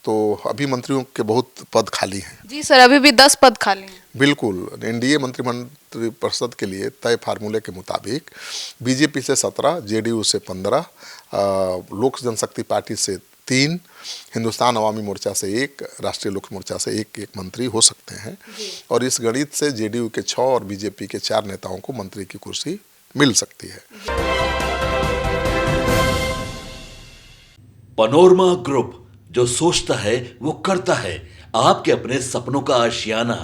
तो अभी मंत्रियों के बहुत पद खाली हैं। जी सर, अभी भी 10 पद खाली हैं। बिल्कुल, एनडीए मंत्रिपरिषद के लिए तय फार्मूले के मुताबिक बीजेपी से 17, जेडीयू से 15, लोक जनशक्ति पार्टी से 3, हिंदुस्तान अवामी मोर्चा से 1, राष्ट्रीय लोक मोर्चा से एक मंत्री हो सकते हैं। और इस गणित से जेडीयू के 6 और बीजेपी के 4 नेताओं को मंत्री की कुर्सी मिल सकती है। पनोरमा ग्रुप, जो सोचता है वो करता है, आपके अपने सपनों का आशियाना।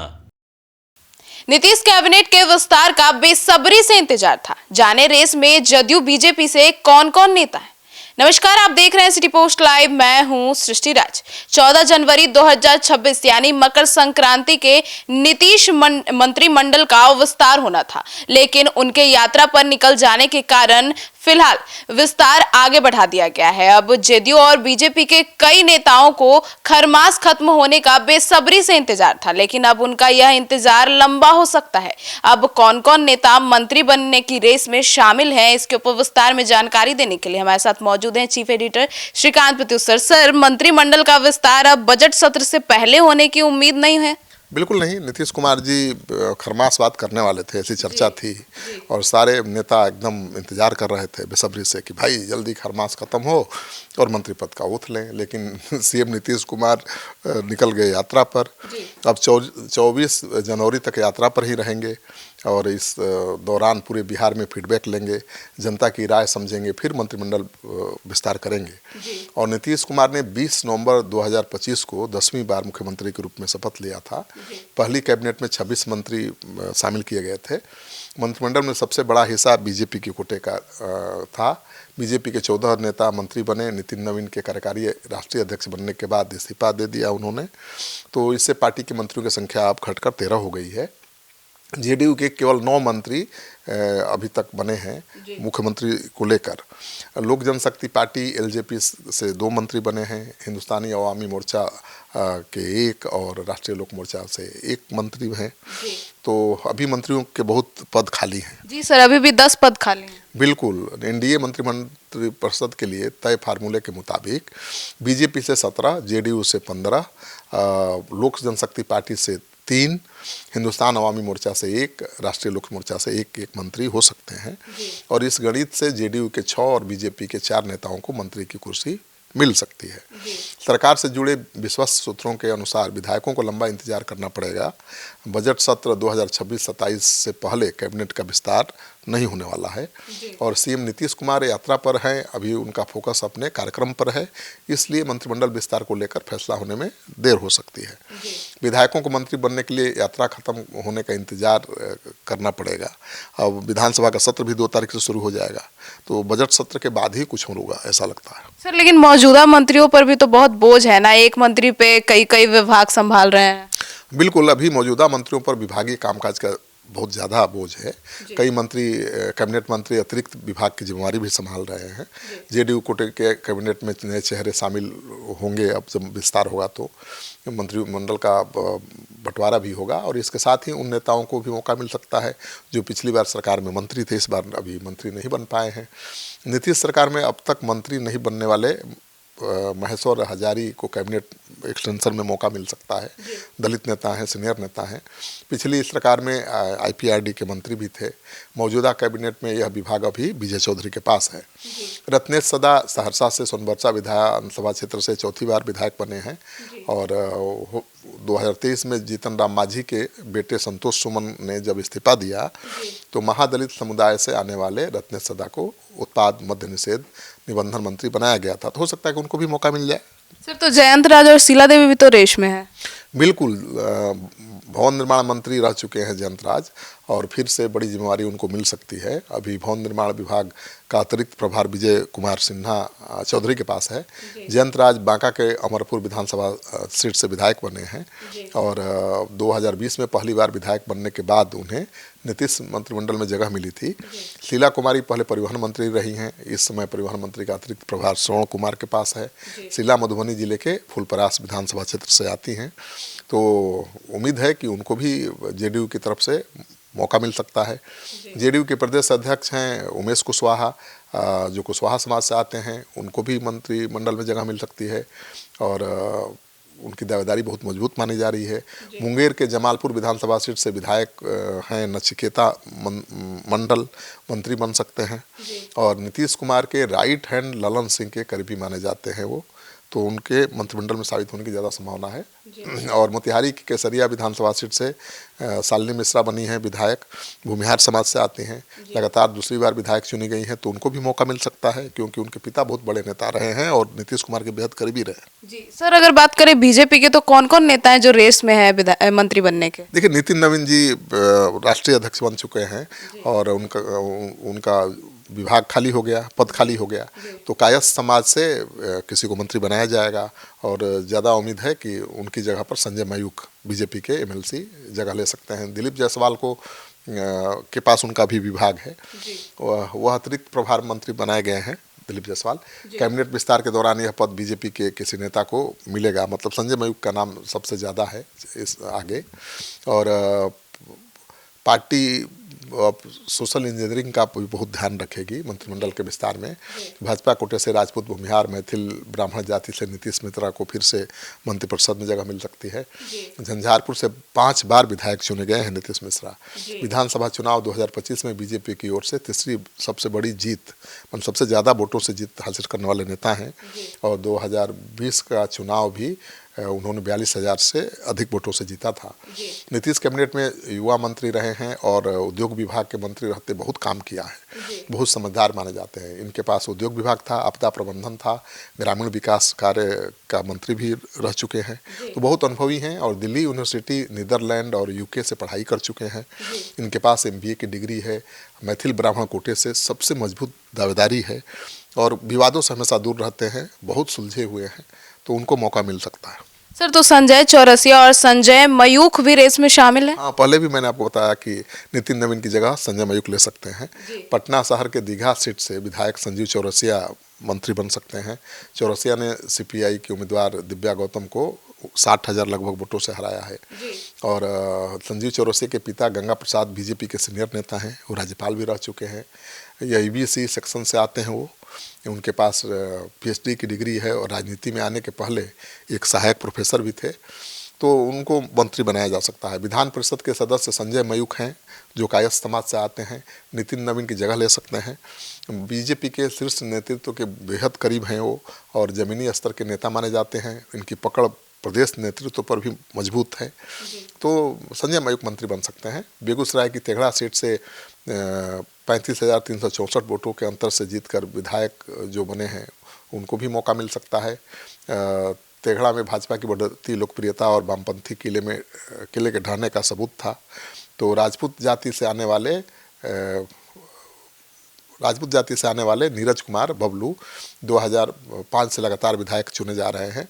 नीतीश कैबिनेट के विस्तार का बेसब्री से इंतजार था। जाने रेस में जदयू बीजेपी से कौन कौन नेता है। नमस्कार, आप देख रहे हैं सिटी पोस्ट लाइव। मैं हूं सृष्टि राज। 14 जनवरी 2026 यानी मकर संक्रांति के नीतीश मंत्रिमंडल का विस्तार होना था, लेकिन उनके यात्रा पर निकल जाने के कारण फिलहाल विस्तार आगे बढ़ा दिया गया है। अब जेडीयू और बीजेपी के कई नेताओं को खरमास खत्म होने का बेसब्री से इंतजार था, लेकिन अब उनका यह इंतजार लंबा हो सकता है। अब कौन कौन नेता मंत्री बनने की रेस में शामिल हैं, इसके ऊपर विस्तार में जानकारी देने के लिए हमारे साथ मौजूद हैं chief editor Shrikant Pratyush. Sir, मंत्रिमंडल का विस्तार अब बजट सत्र से पहले होने की उम्मीद नहीं है? बिल्कुल नहीं। नीतीश कुमार जी खरमास बात करने वाले थे, ऐसी चर्चा थी और सारे नेता एकदम इंतजार कर रहे थे बेसब्री से कि भाई जल्दी खरमास खत्म हो और मंत्री पद का ओथ लें। लेकिन सीएम नीतीश कुमार निकल गए यात्रा पर। अब 24 जनवरी तक यात्रा पर ही रहेंगे और इस दौरान पूरे बिहार में फीडबैक लेंगे, जनता की राय समझेंगे, फिर मंत्रिमंडल विस्तार करेंगे। और नीतीश कुमार ने 20 नवंबर 2025 को 10वीं बार मुख्यमंत्री के रूप में शपथ लिया था। पहली कैबिनेट में 26 मंत्री शामिल किए गए थे। मंत्रिमंडल में सबसे बड़ा हिस्सा बीजेपी के कोटे का था। बीजेपी के 14 नेता मंत्री बने। नितिन नवीन के कार्यकारी राष्ट्रीय अध्यक्ष बनने के बाद इस्तीफा दे दिया उन्होंने, तो इससे पार्टी के मंत्रियों की संख्या अब घटकर 13 हो गई है। जेडीयू के केवल 9 मंत्री अभी तक बने हैं मुख्यमंत्री को लेकर। लोक जनशक्ति पार्टी एलजेपी से 2 मंत्री बने हैं, हिंदुस्तानी अवामी मोर्चा के 1 और राष्ट्रीय लोक मोर्चा से 1 मंत्री हैं। तो अभी मंत्रियों के बहुत पद खाली हैं। जी सर, अभी भी 10 पद खाली हैं। बिल्कुल, एनडीए मंत्रिपरिषद के लिए तय फार्मूले के मुताबिक बीजेपी से 17, जेडीयू से 15, लोक जनशक्ति पार्टी से 3, हिंदुस्तान अवामी मोर्चा से 1, राष्ट्रीय लोक मोर्चा से एक मंत्री हो सकते हैं। और इस गणित से जेडीयू के 6 और बीजेपी के 4 नेताओं को मंत्री की कुर्सी मिल सकती है। सरकार से जुड़े विश्वस्त सूत्रों के अनुसार विधायकों को लंबा इंतजार करना पड़ेगा। बजट सत्र 2026-27 से पहले कैबिनेट का विस्तार नहीं होने वाला है और सीएम नीतीश कुमार यात्रा पर हैं। अभी उनका फोकस अपने कार्यक्रम पर है, इसलिए मंत्रिमंडल विस्तार को लेकर फैसला होने में देर हो सकती है। विधायकों को मंत्री बनने के लिए यात्रा खत्म होने का इंतजार करना पड़ेगा। अब विधानसभा का सत्र भी 2 तारीख से शुरू हो जाएगा, तो बजट सत्र के बाद ही कुछ होगा ऐसा लगता है। सर, लेकिन मौजूदा मंत्रियों पर भी तो बहुत बोझ है ना, एक मंत्री पे कई विभाग संभाल रहे हैं। बिल्कुल, अभी मौजूदा मंत्रियों पर विभागीय कामकाज का बहुत ज़्यादा बोझ है। कई मंत्री कैबिनेट मंत्री अतिरिक्त विभाग की जिम्मेवारी भी संभाल रहे हैं। जेडीयू कोटे के कैबिनेट में नए चेहरे शामिल होंगे। अब जब विस्तार होगा तो मंत्रिमंडल का बंटवारा भी होगा और इसके साथ ही उन नेताओं को भी मौका मिल सकता है जो पिछली बार सरकार में मंत्री थे, इस बार अभी मंत्री नहीं बन पाए हैं। नीतीश सरकार में अब तक मंत्री नहीं बनने वाले महेश्वर हजारी को कैबिनेट एक्सटेंशन में मौका मिल सकता है। दलित नेता हैं, सीनियर नेता हैं। पिछली सरकार में आईपीआरडी के मंत्री भी थे। मौजूदा कैबिनेट में यह विभाग अभी विजय चौधरी के पास है। रत्नेश सदा सहरसा से सोनबरसा विधानसभा क्षेत्र से 4थी बार विधायक बने हैं और 2023 में जीतन राम मांझी के बेटे संतोष सुमन ने जब इस्तीफा दिया तो महादलित समुदाय से आने वाले रत्नेश सदा को उत्पाद मद्य निषेध निबंधन मंत्री बनाया गया था। तो हो सकता है कि उनको भी मौका मिल जाए। सर, तो जयंत राज और शीला देवी भी तो रेस में है। बिल्कुल, भवन निर्माण मंत्री रह चुके हैं जयंत राज और फिर से बड़ी जिम्मेवारी उनको मिल सकती है। अभी भवन निर्माण विभाग का अतिरिक्त प्रभार विजय कुमार सिन्हा चौधरी के पास है। जयंत राज बांका के अमरपुर विधानसभा सीट से विधायक बने हैं और 2020 में पहली बार विधायक बनने के बाद उन्हें नीतीश मंत्रिमंडल में जगह मिली थी। शीला कुमारी पहले परिवहन मंत्री रही हैं, इस समय परिवहन मंत्री का अतिरिक्त प्रभार श्रवण कुमार के पास है। शीला मधुबनी जिले के फुलपरास विधानसभा क्षेत्र से आती हैं, तो उम्मीद है कि उनको भी जेडीयू की तरफ से मौका मिल सकता है। जेडीयू के प्रदेश अध्यक्ष हैं उमेश कुशवाहा, जो कुशवाहा समाज से आते हैं, उनको भी मंत्रिमंडल में जगह मिल सकती है। और उनकी दावेदारी बहुत मजबूत मानी जा रही है। मुंगेर के जमालपुर विधानसभा सीट से विधायक हैं नचिकेता मंडल, मंत्री बन सकते हैं। और नीतीश कुमार के राइट हैंड ललन सिंह के करीबी माने जाते हैं वो, तो उनके मंत्रिमंडल में शामिल होने की ज़्यादा संभावना है। और मोतिहारी की केसरिया विधानसभा सीट से शालिनी मिश्रा बनी हैं विधायक, भूमिहार समाज से आती हैं, लगातार दूसरी बार विधायक चुनी गई हैं, तो उनको भी मौका मिल सकता है क्योंकि उनके पिता बहुत बड़े नेता रहे हैं और नीतीश कुमार के बेहद करीबी रहे। जी सर, अगर बात करें बीजेपी के तो कौन कौन नेता हैं जो रेस में है मंत्री बनने के? देखिए, नितिन नवीन जी राष्ट्रीय अध्यक्ष बन चुके हैं और उनका विभाग खाली हो गया, पद खाली हो गया, तो कायस्थ समाज से किसी को मंत्री बनाया जाएगा और ज़्यादा उम्मीद है कि उनकी जगह पर संजय मयूख बीजेपी के एमएलसी जगह ले सकते हैं। दिलीप जायसवाल को के पास उनका भी विभाग है, वह अतिरिक्त प्रभार मंत्री बनाए गए हैं दिलीप जायसवाल। कैबिनेट विस्तार के दौरान यह पद बीजेपी के किसी नेता को मिलेगा, मतलब संजय मयूख का नाम सबसे ज़्यादा है इस आगे। और पार्टी सोशल इंजीनियरिंग का भी बहुत ध्यान रखेगी मंत्रिमंडल के विस्तार में। भाजपा कोटे से राजपूत, भूमिहार, मैथिल, ब्राह्मण जाति से नीतीश मिश्रा को फिर से मंत्रिपरिषद में जगह मिल सकती है। झंझारपुर से 5 बार विधायक चुने गए हैं नीतीश मिश्रा। विधानसभा चुनाव 2025 में बीजेपी की ओर से तीसरी सबसे बड़ी जीत, मतलब सबसे ज़्यादा वोटों से जीत हासिल करने वाले नेता हैं। और 2020 का चुनाव भी उन्होंने 42,000 से अधिक वोटों से जीता था। नीतीश कैबिनेट में युवा मंत्री रहे हैं और उद्योग विभाग के मंत्री रहते बहुत काम किया है, बहुत समझदार माने जाते हैं। इनके पास उद्योग विभाग था, आपदा प्रबंधन था, ग्रामीण विकास कार्य का मंत्री भी रह चुके हैं, तो बहुत अनुभवी हैं। और दिल्ली यूनिवर्सिटी, नीदरलैंड और यूके से पढ़ाई कर चुके हैं। इनके पास MBA की डिग्री है। मैथिल ब्राह्मण कोटे से सबसे मजबूत दावेदारी है और विवादों से हमेशा दूर रहते हैं, बहुत सुलझे हुए हैं, तो उनको मौका मिल सकता है। सर, तो संजय चौरसिया और संजय मयूख भी रेस में शामिल हैं? हाँ, पहले भी मैंने आपको बताया कि नितिन नवीन की जगह संजय मयूख ले सकते हैं। पटना शहर के दीघा सीट से विधायक संजीव चौरसिया मंत्री बन सकते हैं। चौरसिया ने CPI की उम्मीदवार दिव्या गौतम को 60,000 लगभग वोटों से हराया है। और संजीव चौरसिया के पिता गंगा प्रसाद बीजेपी के सीनियर नेता हैं, वो राज्यपाल भी रह चुके हैं। ये EBC सेक्शन से आते हैं, वो उनके पास PhD की डिग्री है और राजनीति में आने के पहले एक सहायक प्रोफेसर भी थे, तो उनको मंत्री बनाया जा सकता है। विधान परिषद के सदस्य संजय मयूख हैं जो कायस्थ समाज से आते हैं, नितिन नवीन की जगह ले सकते हैं। बीजेपी के शीर्ष नेतृत्व के बेहद करीब हैं वो और ज़मीनी स्तर के नेता माने जाते हैं। इनकी पकड़ प्रदेश नेतृत्व पर भी मजबूत है, तो संजय मयूख मंत्री बन सकते हैं। बेगूसराय की तेघड़ा सीट से 35,364 वोटों के अंतर से जीतकर विधायक जो बने हैं उनको भी मौका मिल सकता है। तेघड़ा में भाजपा की बढ़ती लोकप्रियता और वामपंथी किले के ढहने का सबूत था, तो राजपूत जाति से आने वाले नीरज कुमार बबलू 2005 से लगातार विधायक चुने जा रहे हैं।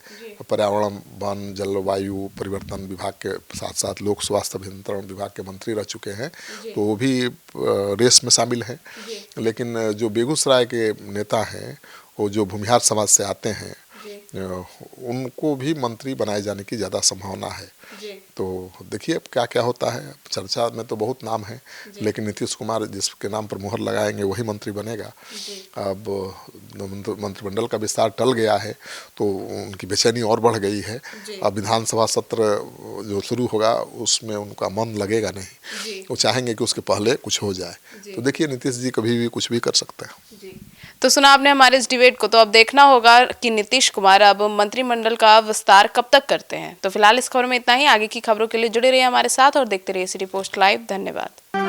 पर्यावरण, वन, जलवायु परिवर्तन विभाग के साथ साथ लोक स्वास्थ्य अभियंत्रण विभाग के मंत्री रह चुके हैं, तो वो भी रेस में शामिल हैं। लेकिन जो बेगूसराय के नेता हैं, वो जो भूमिहार समाज से आते हैं, उनको भी मंत्री बनाए जाने की ज़्यादा संभावना है। तो देखिए अब क्या क्या होता है। चर्चा में तो बहुत नाम है, लेकिन नीतीश कुमार जिसके नाम पर मोहर लगाएंगे वही मंत्री बनेगा। अब मंत्रिमंडल का विस्तार टल गया है तो उनकी बेचैनी और बढ़ गई है। अब विधानसभा सत्र जो शुरू होगा उसमें उनका मन लगेगा नहीं, वो चाहेंगे कि उसके पहले कुछ हो जाए। तो देखिए नीतीश जी कभी भी कुछ भी कर सकते हैं। तो सुना आपने हमारे इस डिबेट को, तो अब देखना होगा कि नीतीश कुमार अब मंत्रिमंडल का विस्तार कब तक करते हैं। तो फिलहाल इस खबर में इतना ही। आगे की खबरों के लिए जुड़े रहिए हमारे साथ और देखते रहिए सिटी पोस्ट लाइव। धन्यवाद।